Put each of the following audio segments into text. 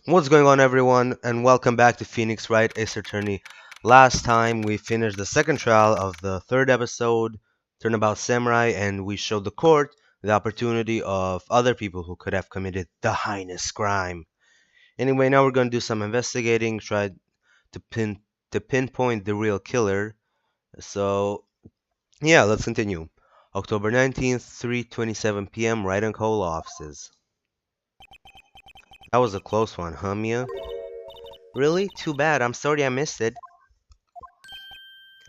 What's going on, everyone, and welcome back to Phoenix Wright Ace Attorney. Last time we finished the second trial of the third episode, Turnabout Samurai, and we showed the court the opportunity of other people who could have committed the heinous crime. Anyway, now we're going to do some investigating, try to pinpoint the real killer. So, yeah, let's continue. October 19th, 3:27 p.m. Wright and Cole offices. That was a close one, huh, Mia? Really? Too bad. I'm sorry I missed it.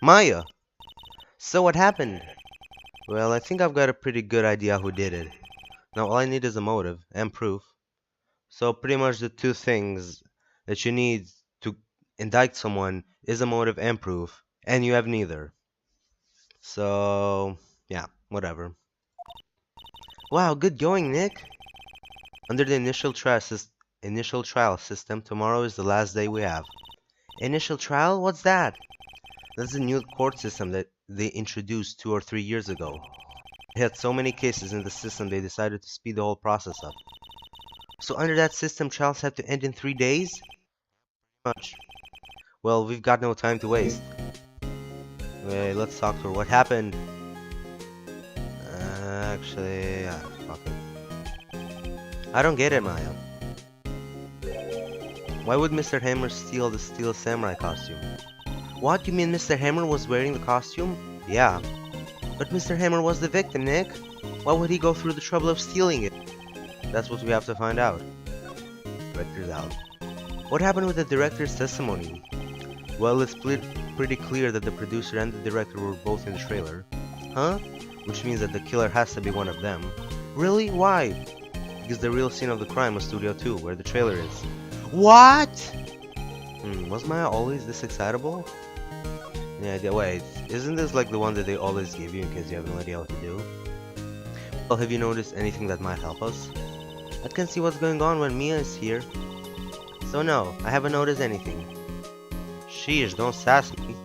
Maya! So what happened? Well, I think I've got a pretty good idea who did it. Now all I need is a motive and proof. So pretty much the two things that you need to indict someone is a motive and proof, and you have neither. So yeah, whatever. Wow, good going, Nick. Under the initial trial system, tomorrow is the last day we have. Initial trial? What's that? That's the new court system that they introduced 2 or 3 years ago. They had so many cases in the system they decided to speed the whole process up. So under that system, trials have to end in 3 days? Much. Well, we've got no time to waste. Wait, let's talk to her. What happened? Actually, fuck it. I don't get it, Maya. Why would Mr. Hammer steal the Steel Samurai costume? What, you mean Mr. Hammer was wearing the costume? Yeah. But Mr. Hammer was the victim, Nick. Why would he go through the trouble of stealing it? That's what we have to find out. Director's out. What happened with the director's testimony? Well, it's pretty clear that the producer and the director were both in the trailer. Huh? Which means that the killer has to be one of them. Really? Why? Because the real scene of the crime was Studio 2, where the trailer is. What? Was Maya always this excitable? Yeah, wait, isn't this like the one that they always give you in case you have no idea what to do? Well, have you noticed anything that might help us? I can see what's going on when Mia is here. So no, I haven't noticed anything. Sheesh, don't sass me.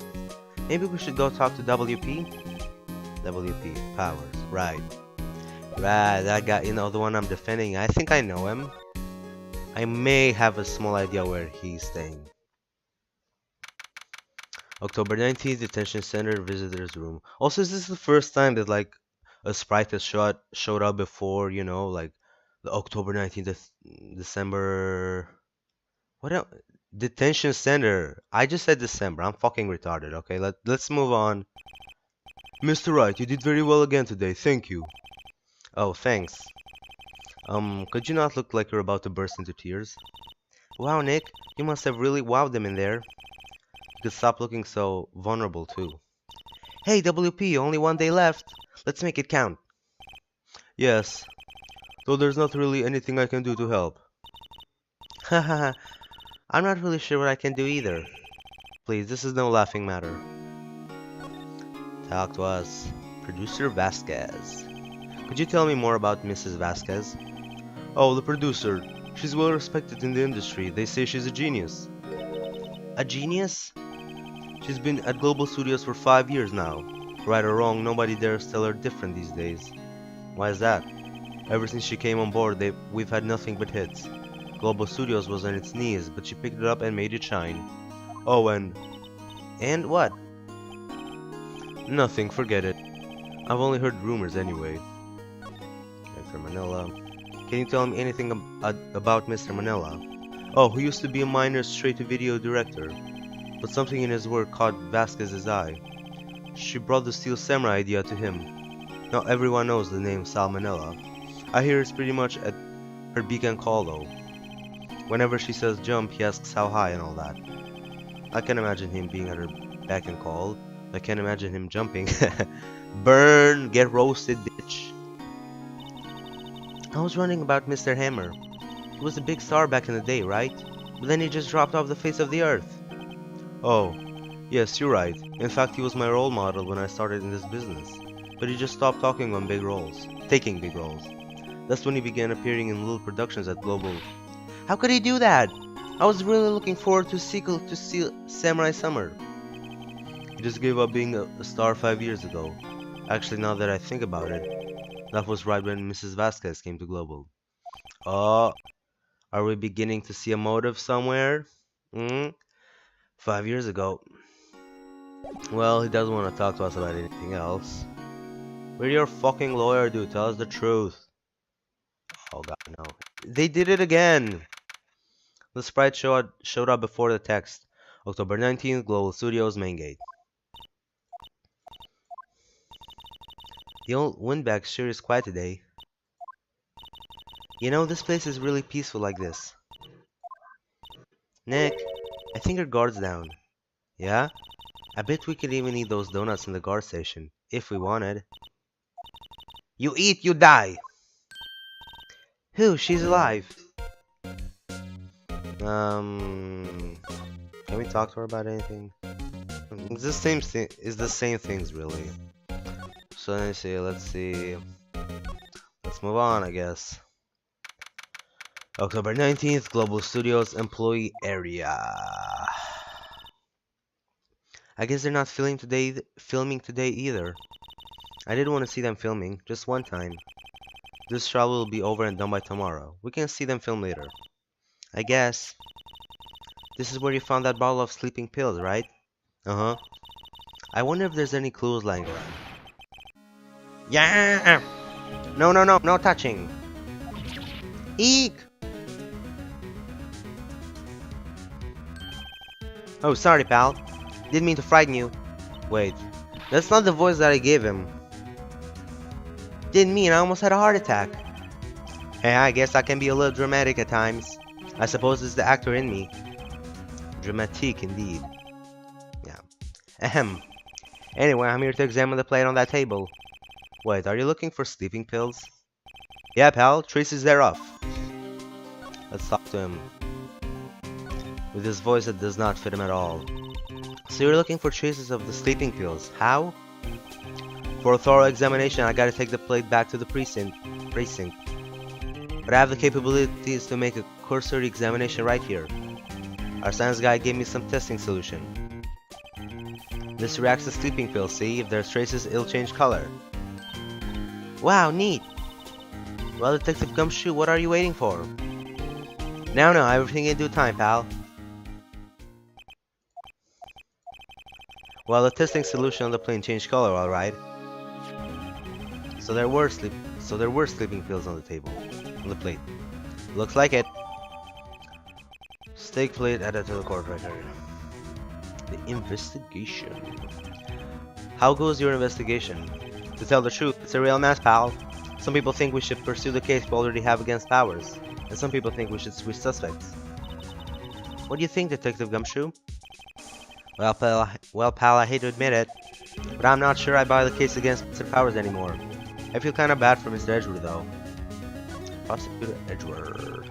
Maybe we should go talk to WP? WP, Powers, right. Right, that guy, the one I'm defending, I think I know him. I may have a small idea where he's staying. October 19th, Detention Center, Visitor's Room. Also, is this the first time that, like, a sprite has showed up before, like, the October 19th, December... What else? Detention Center. I just said December. I'm fucking retarded, okay? Let's move on. Mr. Wright, you did very well again today. Thank you. Oh, thanks. Could you not look like you're about to burst into tears? Wow, Nick, you must have really wowed them in there. You could stop looking so vulnerable, too. Hey, WP, only one day left. Let's make it count. Yes, though there's not really anything I can do to help. Haha, I'm not really sure what I can do either. Please, this is no laughing matter. Talk to us. Producer Vasquez. Could you tell me more about Mrs. Vasquez? Oh, the producer. She's well respected in the industry. They say she's a genius. A genius? She's been at Global Studios for 5 years now. Right or wrong, nobody dares tell her different these days. Why is that? Ever since she came on board, we've had nothing but hits. Global Studios was on its knees, but she picked it up and made it shine. Oh, and... And what? Nothing, forget it. I've only heard rumors anyway. Director Manila. Can you tell me anything about Mr. Manila? Oh, who used to be a minor straight-to-video director. But something in his work caught Vasquez's eye. She brought the Steel Samurai idea to him. Now everyone knows the name Salmonella. I hear it's pretty much at her beak and call though. Whenever she says jump, he asks how high and all that. I can imagine him being at her beck and call. I can't imagine him jumping. Burn! Get roasted, bitch! I was wondering about Mr. Hammer. He was a big star back in the day, right? But then he just dropped off the face of the earth. Oh, yes, you're right. In fact, he was my role model when I started in this business. But he just stopped taking big roles. That's when he began appearing in little productions at Global. How could he do that? I was really looking forward to a sequel to Steel Samurai Summer. He just gave up being a star 5 years ago. Actually, now that I think about it, that was right when Mrs. Vasquez came to Global. Oh, Are we beginning to see a motive somewhere? Hmm? 5 years ago. Well, he doesn't want to talk to us about anything else. We're your fucking lawyer, dude. Tell us the truth. Oh god, no. They did it again! The sprite showed up before the text. October 19th, Global Studios main gate. The old windbag sure is quiet today. You know, this place is really peaceful like this. Nick, I think our guard's down. Yeah? I bet we could even eat those donuts in the guard station, if we wanted. You eat, you die! Who? She's alive. Can we talk to her about anything? It's the same thing. It's the same things, really. So let's see. Let's move on, I guess. October 19th, Global Studios employee area. I guess they're not filming today either. I did want to see them filming, just one time. This trial will be over and done by tomorrow. We can see them film later. I guess. This is where you found that bottle of sleeping pills, right? Uh-huh. I wonder if there's any clues lying around. Yeah! No touching! Eek! Oh, sorry, pal. Didn't mean to frighten you. Wait, that's not the voice that I gave him. Didn't mean I almost had a heart attack. Hey, I guess I can be a little dramatic at times. I suppose it's the actor in me. Dramatique, indeed. Yeah. Ahem. Anyway, I'm here to examine the plate on that table. Wait, are you looking for sleeping pills? Yeah, pal, traces thereof. Let's talk to him. With his voice that does not fit him at all. So you're looking for traces of the sleeping pills. How? For a thorough examination, I gotta take the plate back to the precinct. But I have the capabilities to make a cursory examination right here. Our science guy gave me some testing solution. This reacts to sleeping pills, see? If there's traces, it'll change color. Wow, neat! Well, Detective Gumshoe, what are you waiting for? No, everything in due time, pal. Well, the testing solution on the plane changed color, alright. So there were sleeping pills on the table. On the plate. Looks like it. Steak plate added to the court record. The investigation. How goes your investigation? To tell the truth, it's a real mess, pal. Some people think we should pursue the case we already have against Powers, and some people think we should switch suspects. What do you think, Detective Gumshoe? Well, pal, I hate to admit it, but I'm not sure I buy the case against Mr. Powers anymore. I feel kinda bad for Mr. Edgeworth, though. Prosecutor Edgeworth.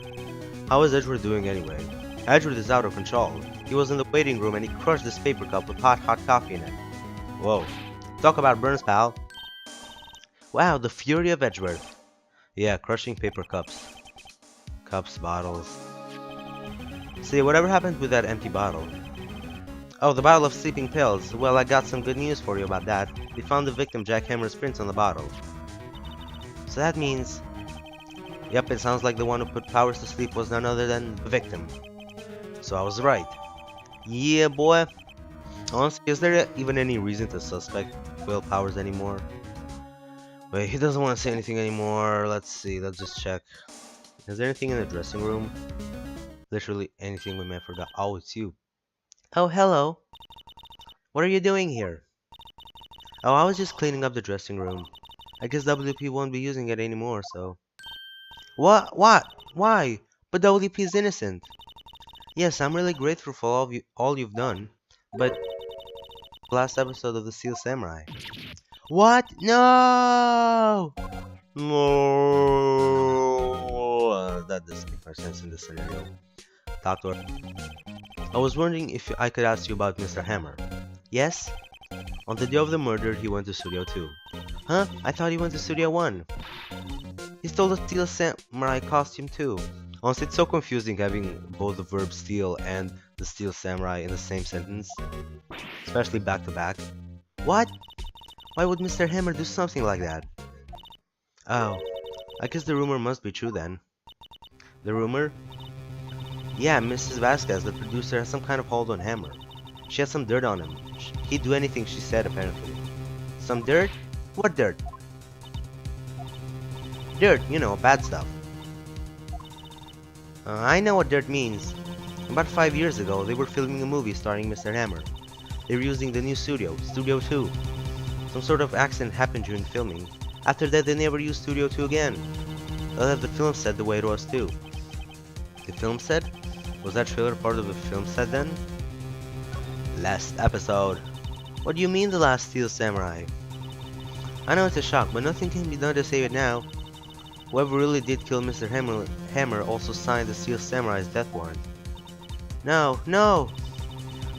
How is Edgeworth doing anyway? Edgeworth is out of control. He was in the waiting room and he crushed this paper cup with hot coffee in it. Whoa. Talk about burns, pal. Wow, the fury of Edgeworth. Yeah, crushing paper cups. Bottles. See, whatever happened with that empty bottle? Oh, the bottle of sleeping pills. Well, I got some good news for you about that. They found the victim Jack Hammer's prints on the bottle. So that means... Yep, it sounds like the one who put Powers to sleep was none other than the victim. So I was right. Yeah, boy. Honestly, is there even any reason to suspect Will Powers anymore? Wait, he doesn't want to say anything anymore. Let's see, let's just check. Is there anything in the dressing room? Literally anything we may have forgot. Oh, it's you. Oh, hello. What are you doing here? Oh, I was just cleaning up the dressing room. I guess WP won't be using it anymore, so... What? Why? But WP is innocent. Yes, I'm really grateful for all you've done. But... Last episode of the Steel Samurai. What? No! No! That doesn't make much sense in this scenario. Talk to her. I was wondering if I could ask you about Mr. Hammer. Yes? On the day of the murder, he went to Studio 2. Huh? I thought he went to Studio 1. He stole the Steel Samurai costume too. Honestly, it's so confusing having both the verb steal and the Steel Samurai in the same sentence. Especially back to back. What? Why would Mr. Hammer do something like that? Oh, I guess the rumor must be true then. The rumor? Yeah, Mrs. Vasquez, the producer, has some kind of hold on Hammer. She has some dirt on him. He'd do anything she said, apparently. Some dirt? What dirt? Dirt, you know, bad stuff. I know what dirt means. About 5 years ago, they were filming a movie starring Mr. Hammer. They were using the new studio, Studio 2. Some sort of accident happened during filming. After that, they never used Studio 2 again. They'll have the film set the way it was too. The film set? Was that trailer part of the film set then? Last episode. What do you mean the last Steel Samurai? I know it's a shock, but nothing can be done to save it now. Whoever really did kill Mr. Hammer also signed the Steel Samurai's death warrant. No, no!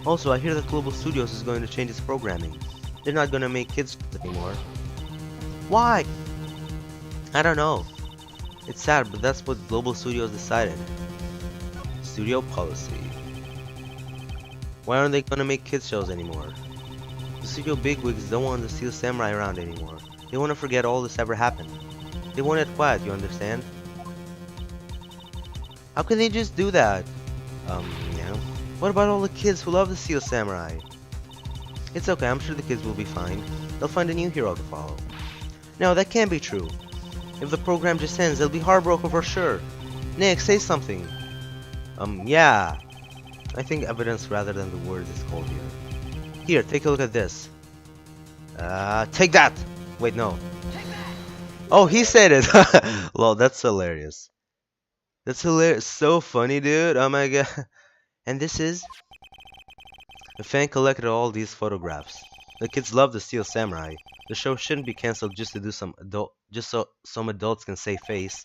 Also, I hear that Global Studios is going to change its programming. They're not gonna make kids anymore. Why? I don't know. It's sad, but that's what Global Studios decided. Studio policy. Why aren't they gonna make kids shows anymore? The studio bigwigs don't want the Steel Samurai around anymore. They want to forget all this ever happened. They want it quiet, you understand? How can they just do that? Yeah. What about all the kids who love the Steel Samurai? It's okay, I'm sure the kids will be fine. They'll find a new hero to follow. No, that can't be true. If the program just ends, they'll be heartbroken for sure. Nick, say something. Yeah. I think evidence rather than the words is called here. Here, take a look at this. Take that! Wait, no. Oh, he said it! Lol, that's hilarious. That's hilarious. So funny, dude. Oh my god. And this is... A fan collected all these photographs. The kids love the Steel Samurai. The show shouldn't be cancelled just to do just so some adults can save face.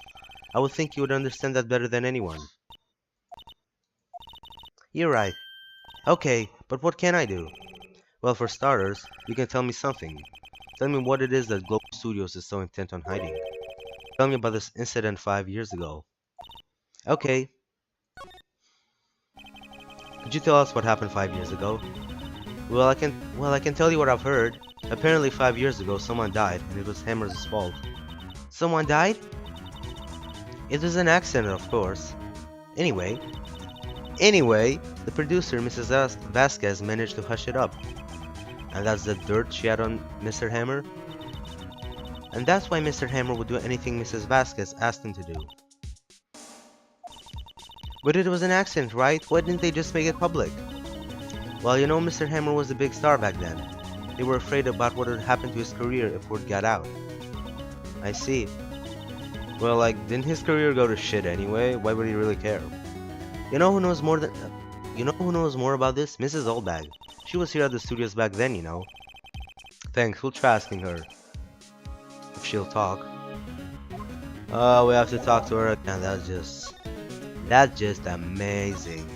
I would think you would understand that better than anyone. You're right. Okay, but what can I do? Well, for starters, you can tell me something. Tell me what it is that Global Studios is so intent on hiding. Tell me about this incident 5 years ago. Okay. Could you tell us what happened 5 years ago? Well, I can tell you what I've heard. Apparently 5 years ago, someone died, and it was Hammer's fault. Someone died? It was an accident, of course. Anyway, the producer, Mrs. Vasquez, managed to hush it up. And that's the dirt she had on Mr. Hammer? And that's why Mr. Hammer would do anything Mrs. Vasquez asked him to do. But it was an accident, right? Why didn't they just make it public? Well, you know, Mr. Hammer was a big star back then. They were afraid about what would happen to his career if word got out. I see. Well, like, didn't his career go to shit anyway? Why would he really care? You know who knows more about this? Mrs. Oldbag. She was here at the studios back then, you know. Thanks, we'll try asking her. If she'll talk. Oh, we have to talk to her again. That's just amazing.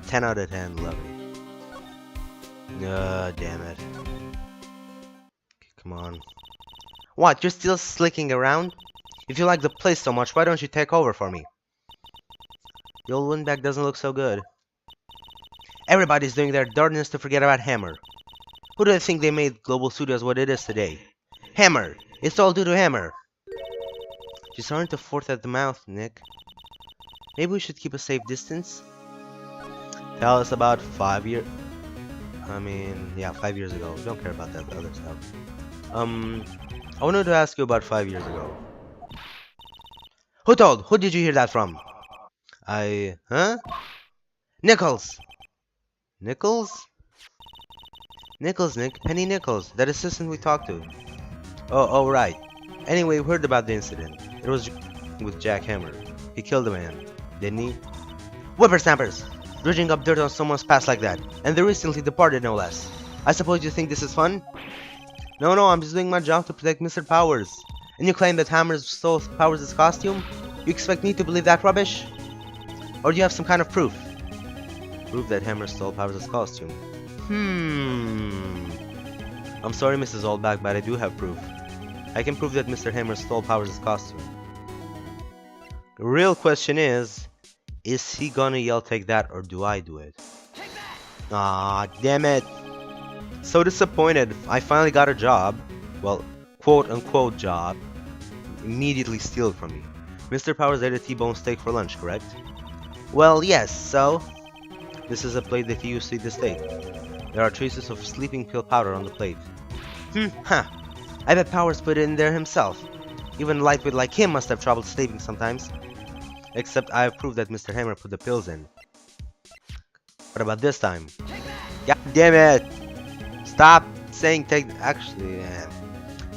10 out of 10, love it. Damn it. Okay, come on. What, you're still slicking around? If you like the place so much, why don't you take over for me? The old windbag doesn't look so good. Everybody's doing their darndest to forget about Hammer. Who do they think they made Global Studios what it is today? Hammer! It's all due to Hammer! She's starting to fourth at the mouth, Nick. Maybe we should keep a safe distance? Tell us about 5 years... yeah, 5 years ago. Don't care about that other stuff. I wanted to ask you about 5 years ago. Who told? Who did you hear that from? Huh? Nichols! Nichols? Nichols, Nick. Penny Nichols, that assistant we talked to. Oh, right. Anyway, we heard about the incident. It was with Jack Hammer. He killed a man, didn't he? Whippersnappers! Dredging up dirt on someone's past like that. And they recently departed, no less. I suppose you think this is fun? No, I'm just doing my job to protect Mr. Powers. And you claim that Hammer stole Powers' costume? You expect me to believe that rubbish? Or do you have some kind of proof? Proof that Hammer stole Powers' costume. I'm sorry, Mrs. Oldback, but I do have proof. I can prove that Mr. Hammer stole Powers' costume. The real question is he gonna yell take that or do I do it? Ah, damn it. So disappointed. I finally got a job. Well, quote unquote job. Immediately steal it from me. Mr. Powers ate a T-bone steak for lunch, correct? Well, yes, so this is a plate that he used to eat the steak. There are traces of sleeping pill powder on the plate. Huh. I bet Powers put it in there himself. Even a lightweight like him must have trouble sleeping sometimes. Except I have proved that Mr. Hammer put the pills in. What about this time? God damn it! Stop saying take. Actually,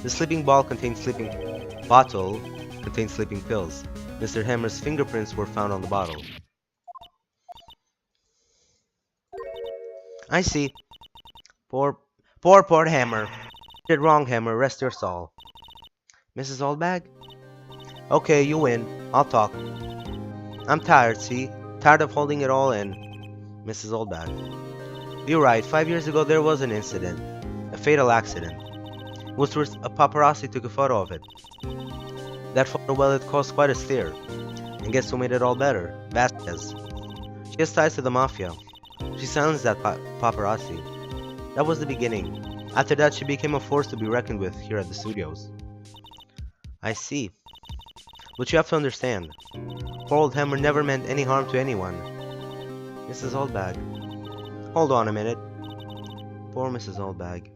the sleeping bottle contains sleeping pills. Mr. Hammer's fingerprints were found on the bottle. I see. Poor, poor Hammer. Did wrong, Hammer. Rest your soul. Mrs. Oldbag? Okay, you win. I'll talk. I'm tired, see? Tired of holding it all in. Mrs. Oldbag. You're right. 5 years ago there was an incident. A fatal accident. It was where a paparazzi took a photo of it. That photo, well, it caused quite a stir. And guess who made it all better? Vasquez. She has ties to the mafia. She silenced that paparazzi. That was the beginning. After that, she became a force to be reckoned with here at the studios. I see. But you have to understand, poor old Hammer never meant any harm to anyone. Mrs. Oldbag. Hold on a minute. Poor Mrs. Oldbag.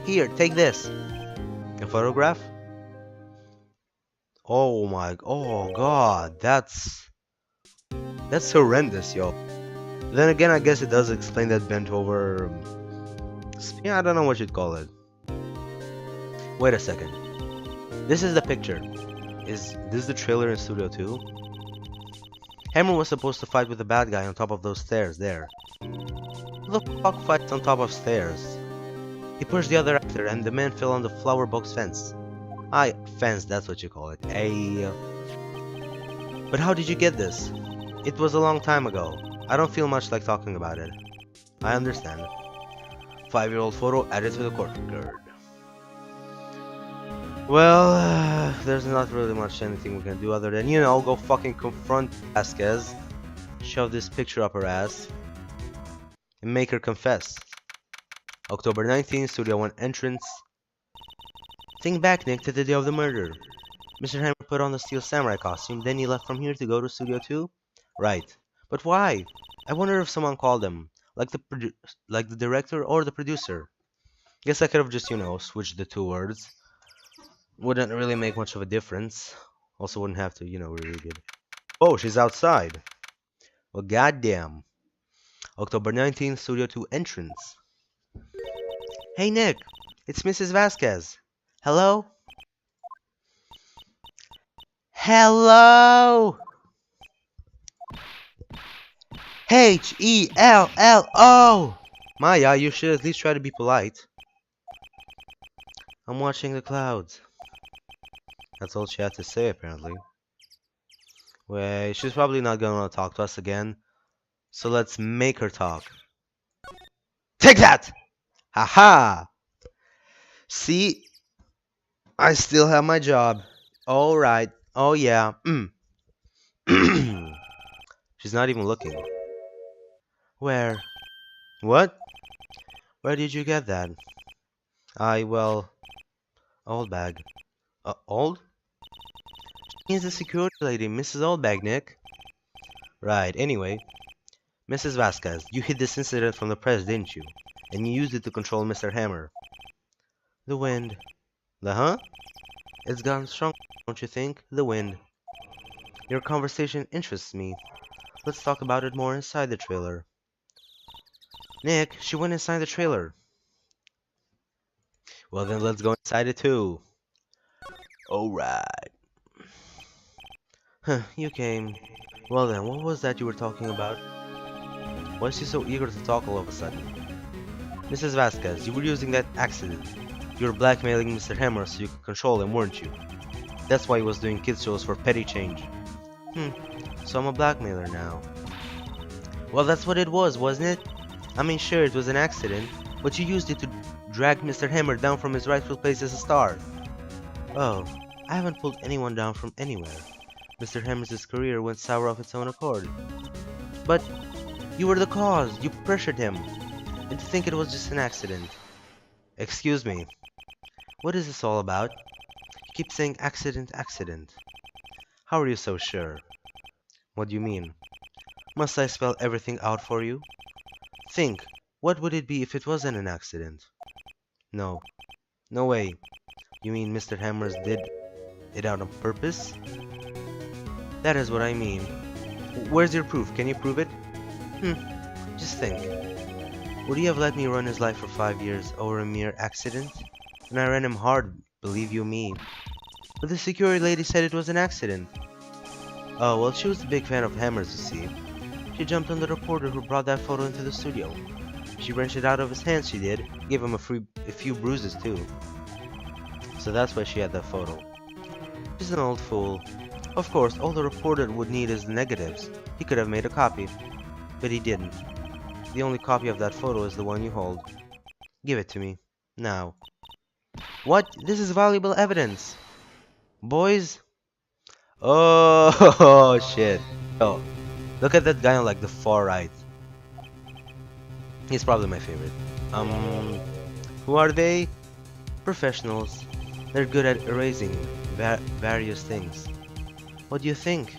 Here, take this. A photograph? Oh god, that's horrendous, yo. Then again, I guess it does explain that bent over. Yeah, I don't know what you'd call it. Wait a second. This is the picture. Is this the trailer in Studio 2? Hammer was supposed to fight with the bad guy on top of those stairs there. Who the fuck fights on top of stairs? He pushed the other actor and the man fell on the flower box fence. Fence, that's what you call it. But how did you get this? It was a long time ago. I don't feel much like talking about it. I understand. 5-year-old photo added to the court record. Well, there's not really much anything we can do other than, go fucking confront Vasquez, shove this picture up her ass, and make her confess. October 19th, Studio 1 entrance. Think back, Nick, to the day of the murder. Mr. Hammer put on the Steel Samurai costume, then he left from here to go to Studio 2? Right. But why? I wonder if someone called him, like the director or the producer. Guess I could have just, switched the two words. Wouldn't really make much of a difference. Also wouldn't have to, reread it. Oh, she's outside. Well, goddamn. October 19th, Studio 2 entrance. Hey, Nick. It's Mrs. Vasquez. Hello? Hello! Hello! Maya, you should at least try to be polite. I'm watching the clouds. That's all she had to say, apparently. Wait, she's probably not gonna talk to us again. So let's make her talk. Take that! Haha! See? I still have my job. Alright. Oh yeah. She's not even looking. Where? What? Where did you get that? Old bag. Old? She's the security lady, Mrs. Oldbag, Nick. Right, anyway. Mrs. Vasquez, you hid this incident from the press, didn't you? And you used it to control Mr. Hammer. The wind. The huh? It's gotten stronger, don't you think? The wind. Your conversation interests me. Let's talk about it more inside the trailer. Nick, she went inside the trailer. Well then let's go inside it too. Alright. Huh, you came. Well then, what was that you were talking about? Why is she so eager to talk all of a sudden? Mrs. Vasquez, you were using that accident. You were blackmailing Mr. Hammer so you could control him, weren't you? That's why he was doing kids shows for petty change. So I'm a blackmailer now. Well, that's what it was, wasn't it? I mean, sure, it was an accident, but you used it to drag Mr. Hammer down from his rightful place as a star. Oh, I haven't pulled anyone down from anywhere. Mr. Hammer's career went sour of its own accord. But you were the cause. You pressured him. And to think it was just an accident. Excuse me. What is this all about? You keep saying accident, accident. How are you so sure? What do you mean? Must I spell everything out for you? Think, what would it be if it wasn't an accident? No. No way. You mean Mr. Hammers did it out on purpose? That is what I mean. Where's your proof? Can you prove it? Hmm, just think. Would he have let me run his life for 5 years over a mere accident? And I ran him hard, believe you me. But the security lady said it was an accident. Oh, well, she was a big fan of Hammers, you see. She jumped on the reporter who brought that photo into the studio. She wrenched it out of his hands, she did. Gave him a few bruises, too. So that's why she had that photo. She's an old fool. Of course, all the reporter would need is the negatives. He could have made a copy. But he didn't. The only copy of that photo is the one you hold. Give it to me. Now. What? This is valuable evidence. Boys? Oh, shit. Oh, look at that guy on like the far right. He's probably my favorite. Who are they? Professionals. They're good at erasing various things. What do you think?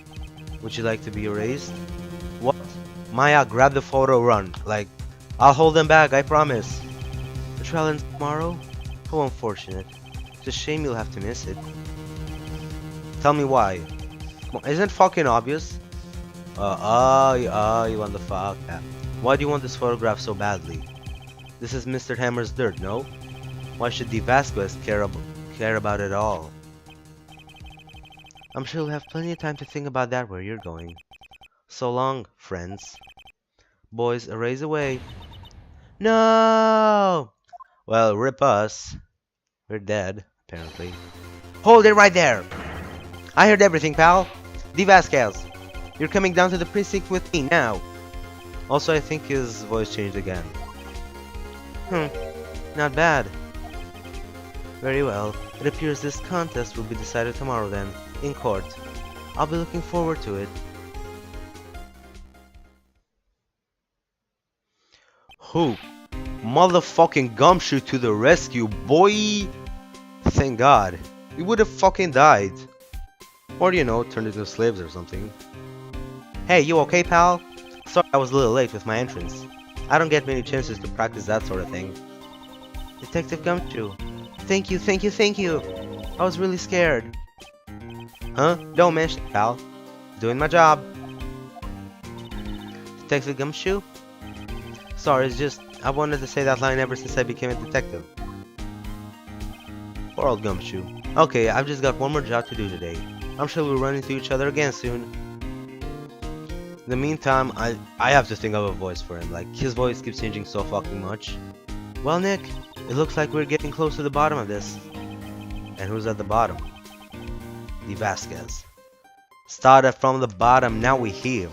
Would you like to be erased? What? Maya, grab the photo, run. Like, I'll hold them back, I promise. The trial ends tomorrow? How unfortunate. It's a shame you'll have to miss it. Tell me why. Isn't it fucking obvious? You want the fuck? Yeah. Why do you want this photograph so badly? This is Mr. Hammer's dirt, no? Why should the Vasquez care about it all? I'm sure you'll have plenty of time to think about that where you're going. So long, friends. Boys, erase away. No! Well, rip us. We're dead, apparently. Hold it right there! I heard everything, pal. D. Vasquez, you're coming down to the precinct with me now. Also, I think his voice changed again. Not bad. Very well. It appears this contest will be decided tomorrow then, in court. I'll be looking forward to it. Who? Motherfucking Gumshoe to the rescue, boy! Thank God. We would have fucking died. Or, you know, turned into slaves or something. Hey, you okay, pal? Sorry I was a little late with my entrance. I don't get many chances to practice that sort of thing. Detective Gumshoe. Thank you, thank you, thank you! I was really scared. Huh? Don't mention it, pal. Doing my job. Detective Gumshoe? Sorry, it's just, I wanted to say that line ever since I became a detective. Poor old Gumshoe. Okay, I've just got one more job to do today. I'm sure we'll run into each other again soon. In the meantime, I have to think of a voice for him. Like, his voice keeps changing so fucking much. Well, Nick, it looks like we're getting close to the bottom of this. And who's at the bottom? The Vasquez. Started from the bottom, now we're here.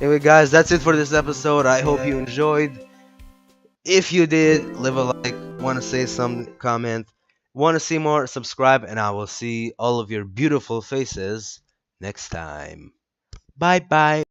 Anyway, guys, that's it for this episode. I hope you enjoyed. If you did, leave a like. Want to say some comment. Want to see more? Subscribe, and I will see all of your beautiful faces next time. Bye bye.